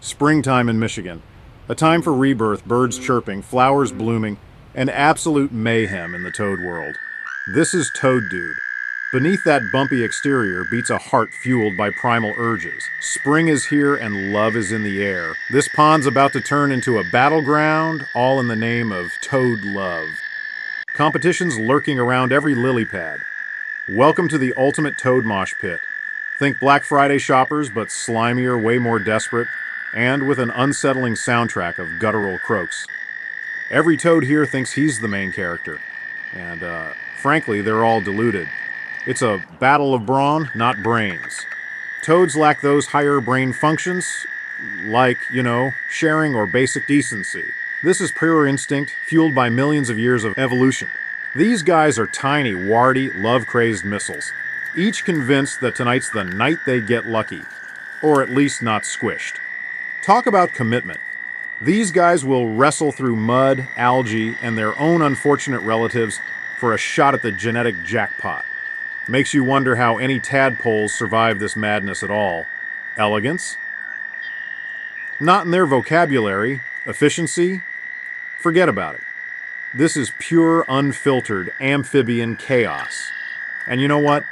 Springtime in Michigan. A time for rebirth, birds chirping, flowers blooming, and absolute mayhem in the toad world. This is Toad Dude. Beneath that bumpy exterior beats a heart fueled by primal urges. Spring is here and love is in the air. This pond's about to turn into a battleground, all in the name of Toad love. Competitions lurking around every lily pad. Welcome to the ultimate Toad mosh pit. Think Black Friday shoppers, but slimier, way more desperate, and with an unsettling soundtrack of guttural croaks. Every toad here thinks he's the main character, and frankly, they're all deluded. It's a battle of brawn, not brains. Toads lack those higher brain functions, like, sharing or basic decency. This is pure instinct, fueled by millions of years of evolution. These guys are tiny, warty, love-crazed missiles, each convinced that tonight's the night they get lucky, or at least not squished. Talk about commitment. These guys will wrestle through mud, algae, and their own unfortunate relatives for a shot at the genetic jackpot. Makes you wonder how any tadpoles survive this madness at all. Elegance? Not in their vocabulary. Efficiency? Forget about it. This is pure, unfiltered, amphibian chaos. And you know what?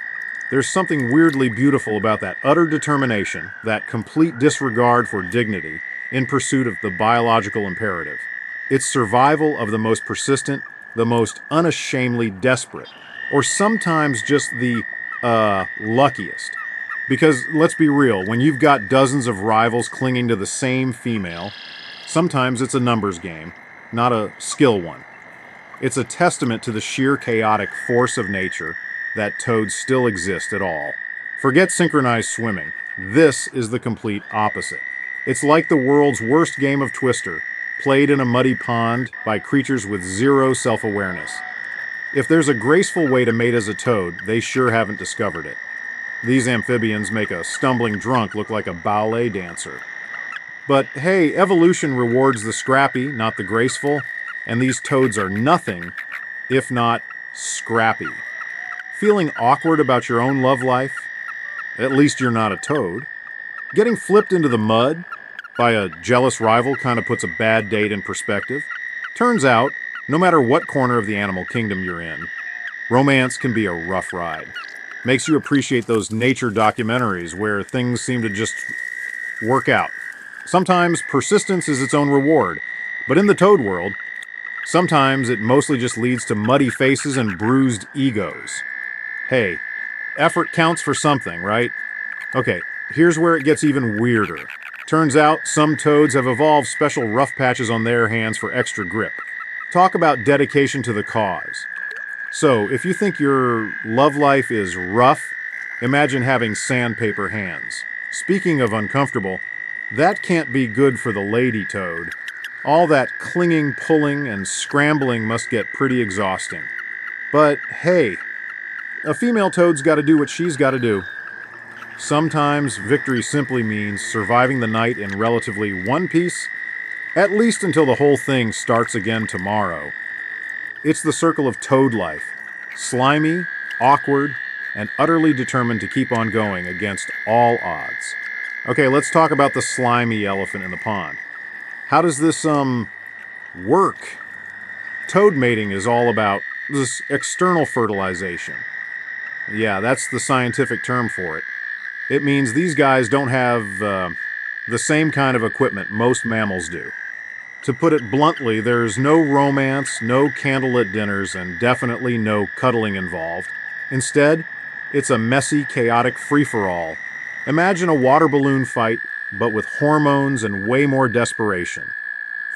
There's something weirdly beautiful about that utter determination, that complete disregard for dignity, in pursuit of the biological imperative. It's survival of the most persistent, the most unashamedly desperate, or sometimes just the, luckiest. Because, let's be real, when you've got dozens of rivals clinging to the same female, sometimes it's a numbers game, not a skill one. It's a testament to the sheer chaotic force of nature that toads still exist at all. Forget synchronized swimming. This is the complete opposite. It's like the world's worst game of Twister, played in a muddy pond by creatures with zero self-awareness. If there's a graceful way to mate as a toad, they sure haven't discovered it. These amphibians make a stumbling drunk look like a ballet dancer. But hey, evolution rewards the scrappy, not the graceful, and these toads are nothing if not scrappy. Feeling awkward about your own love life? At least you're not a toad. Getting flipped into the mud by a jealous rival kind of puts a bad date in perspective. Turns out, no matter what corner of the animal kingdom you're in, romance can be a rough ride. Makes you appreciate those nature documentaries where things seem to just work out. Sometimes persistence is its own reward, but in the toad world, sometimes it mostly just leads to muddy faces and bruised egos. Hey, effort counts for something, right? Okay, here's where it gets even weirder. Turns out some toads have evolved special rough patches on their hands for extra grip. Talk about dedication to the cause. So, if you think your love life is rough, imagine having sandpaper hands. Speaking of uncomfortable, that can't be good for the lady toad. All that clinging, pulling, and scrambling must get pretty exhausting. But hey, a female toad's got to do what she's got to do. Sometimes victory simply means surviving the night in relatively one piece, at least until the whole thing starts again tomorrow. It's the circle of toad life, slimy, awkward, and utterly determined to keep on going against all odds. Okay, let's talk about the slimy elephant in the pond. How does this, work? Toad mating is all about this external fertilization. Yeah, that's the scientific term for it. It means these guys don't have the same kind of equipment most mammals do. To put it bluntly, there's no romance, no candlelit dinners, and definitely no cuddling involved. Instead, it's a messy, chaotic free-for-all. Imagine a water balloon fight, but with hormones and way more desperation.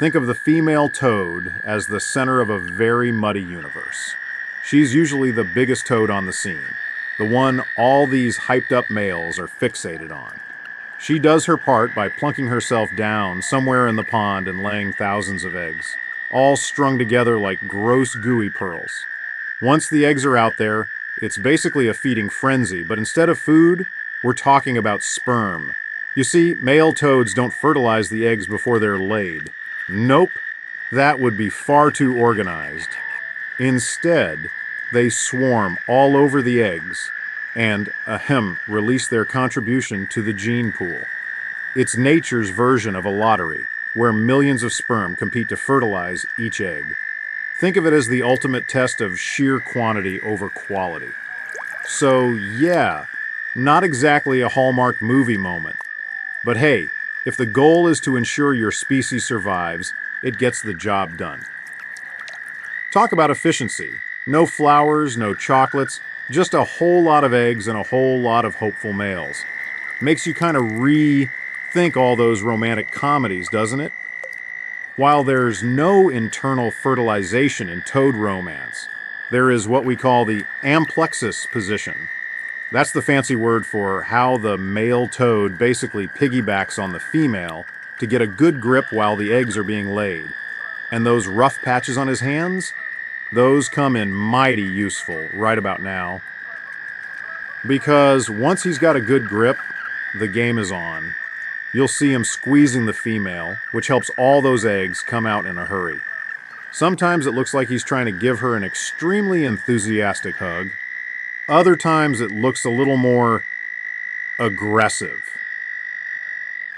Think of the female toad as the center of a very muddy universe. She's usually the biggest toad on the scene, the one all these hyped-up males are fixated on. She does her part by plunking herself down somewhere in the pond and laying thousands of eggs, all strung together like gross gooey pearls. Once the eggs are out there, it's basically a feeding frenzy, but instead of food, we're talking about sperm. You see, male toads don't fertilize the eggs before they're laid. Nope, that would be far too organized. Instead, they swarm all over the eggs and, release their contribution to the gene pool. It's nature's version of a lottery, where millions of sperm compete to fertilize each egg. Think of it as the ultimate test of sheer quantity over quality. So, yeah, not exactly a Hallmark movie moment. But hey, if the goal is to ensure your species survives, it gets the job done. Talk about efficiency. No flowers, no chocolates, just a whole lot of eggs and a whole lot of hopeful males. Makes you kind of rethink all those romantic comedies, doesn't it? While there's no internal fertilization in toad romance, there is what we call the amplexus position. That's the fancy word for how the male toad basically piggybacks on the female to get a good grip while the eggs are being laid. And those rough patches on his hands? Those come in mighty useful right about now. Because once he's got a good grip, the game is on. You'll see him squeezing the female, which helps all those eggs come out in a hurry. Sometimes it looks like he's trying to give her an extremely enthusiastic hug. Other times it looks a little more aggressive.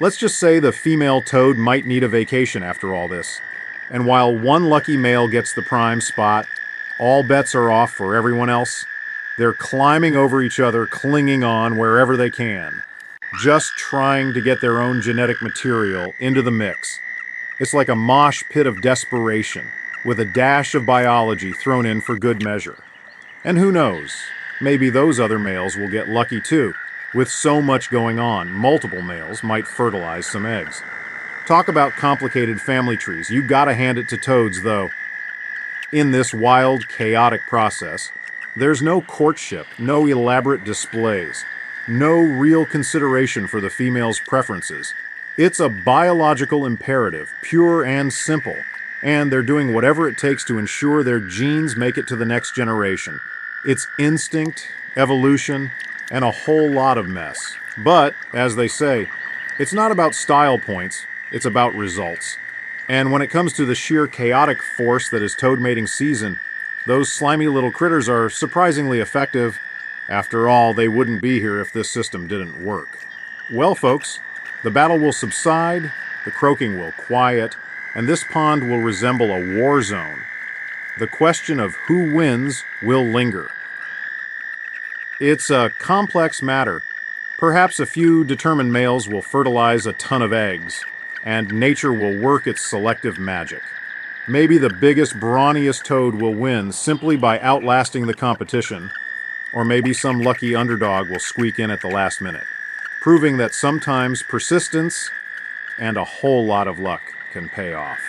Let's just say the female toad might need a vacation after all this. And while one lucky male gets the prime spot, all bets are off for everyone else. They're climbing over each other, clinging on wherever they can, just trying to get their own genetic material into the mix. It's like a mosh pit of desperation, with a dash of biology thrown in for good measure. And who knows, maybe those other males will get lucky too. With so much going on, multiple males might fertilize some eggs. Talk about complicated family trees. You gotta hand it to toads, though. In this wild, chaotic process, there's no courtship, no elaborate displays, no real consideration for the female's preferences. It's a biological imperative, pure and simple, and they're doing whatever it takes to ensure their genes make it to the next generation. It's instinct, evolution, and a whole lot of mess. But, as they say, it's not about style points, it's about results. And when it comes to the sheer chaotic force that is toad mating season, those slimy little critters are surprisingly effective. After all, they wouldn't be here if this system didn't work. Well, folks, the battle will subside, the croaking will quiet, and this pond will resemble a war zone. The question of who wins will linger. It's a complex matter. Perhaps a few determined males will fertilize a ton of eggs, and nature will work its selective magic. Maybe the biggest, brawniest toad will win simply by outlasting the competition, or maybe some lucky underdog will squeak in at the last minute, proving that sometimes persistence and a whole lot of luck can pay off.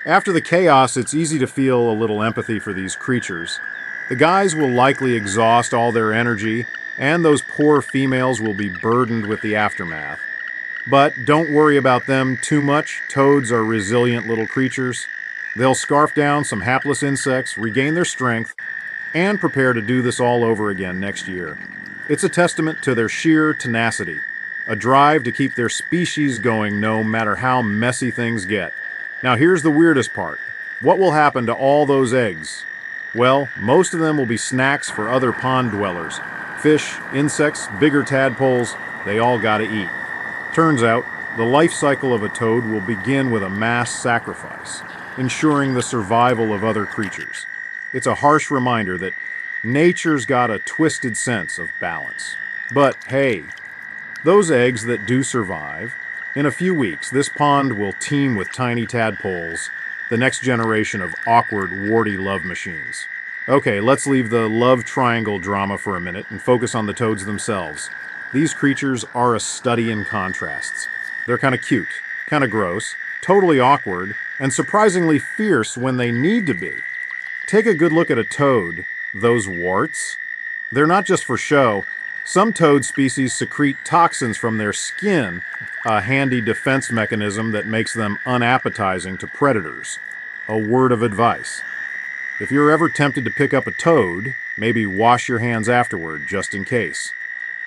After the chaos, it's easy to feel a little empathy for these creatures. The guys will likely exhaust all their energy, and those poor females will be burdened with the aftermath. But don't worry about them too much. Toads are resilient little creatures. They'll scarf down some hapless insects, regain their strength, and prepare to do this all over again next year. It's a testament to their sheer tenacity, a drive to keep their species going no matter how messy things get. Now here's the weirdest part. What will happen to all those eggs? Well, most of them will be snacks for other pond dwellers. Fish, insects, bigger tadpoles, they all gotta eat. Turns out, the life cycle of a toad will begin with a mass sacrifice, ensuring the survival of other creatures. It's a harsh reminder that nature's got a twisted sense of balance. But hey, those eggs that do survive, in a few weeks, this pond will teem with tiny tadpoles, the next generation of awkward, warty love machines. Okay, let's leave the love triangle drama for a minute and focus on the toads themselves. These creatures are a study in contrasts. They're kind of cute, kind of gross, totally awkward, and surprisingly fierce when they need to be. Take a good look at a toad. Those warts? They're not just for show. Some toad species secrete toxins from their skin, a handy defense mechanism that makes them unappetizing to predators. A word of advice. If you're ever tempted to pick up a toad, maybe wash your hands afterward, just in case.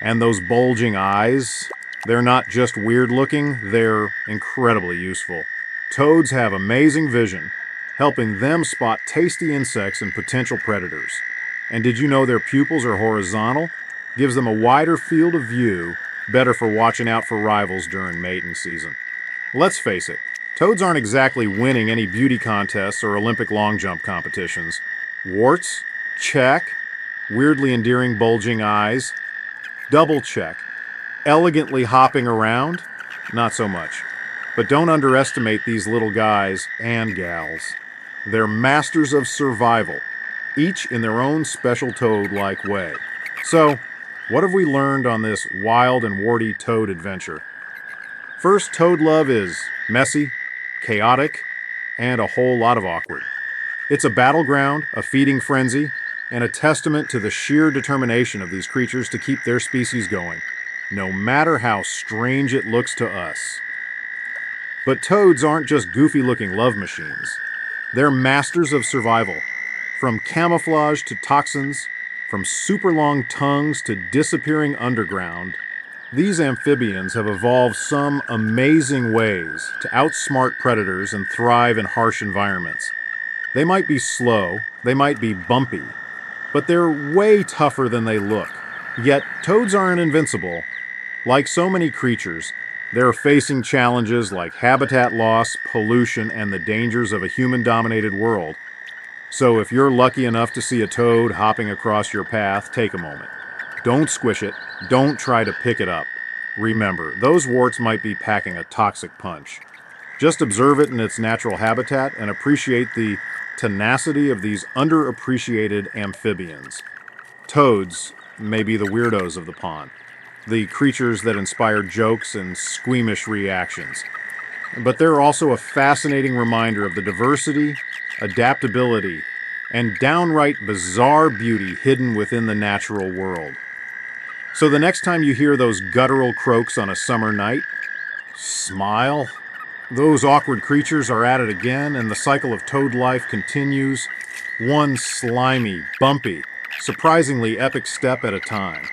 And those bulging eyes, they're not just weird looking, they're incredibly useful. Toads have amazing vision, helping them spot tasty insects and potential predators. And did you know their pupils are horizontal? Gives them a wider field of view, better for watching out for rivals during mating season. Let's face it, toads aren't exactly winning any beauty contests or Olympic long jump competitions. Warts? Check. Weirdly endearing bulging eyes? Double check. Elegantly hopping around? Not so much. But don't underestimate these little guys and gals. They're masters of survival, each in their own special toad-like way. So, what have we learned on this wild and warty toad adventure? First, toad love is messy, chaotic, and a whole lot of awkward. It's a battleground, a feeding frenzy, and a testament to the sheer determination of these creatures to keep their species going, no matter how strange it looks to us. But toads aren't just goofy-looking love machines. They're masters of survival. From camouflage to toxins, from super long tongues to disappearing underground, these amphibians have evolved some amazing ways to outsmart predators and thrive in harsh environments. They might be slow, they might be bumpy, but they're way tougher than they look. Yet, toads aren't invincible. Like so many creatures, they're facing challenges like habitat loss, pollution, and the dangers of a human-dominated world. So if you're lucky enough to see a toad hopping across your path, take a moment. Don't squish it. Don't try to pick it up. Remember, those warts might be packing a toxic punch. Just observe it in its natural habitat and appreciate the tenacity of these underappreciated amphibians. Toads may be the weirdos of the pond, the creatures that inspire jokes and squeamish reactions. But they're also a fascinating reminder of the diversity, adaptability, and downright bizarre beauty hidden within the natural world. So the next time you hear those guttural croaks on a summer night, smile. Those awkward creatures are at it again, and the cycle of toad life continues, one slimy, bumpy, surprisingly epic step at a time.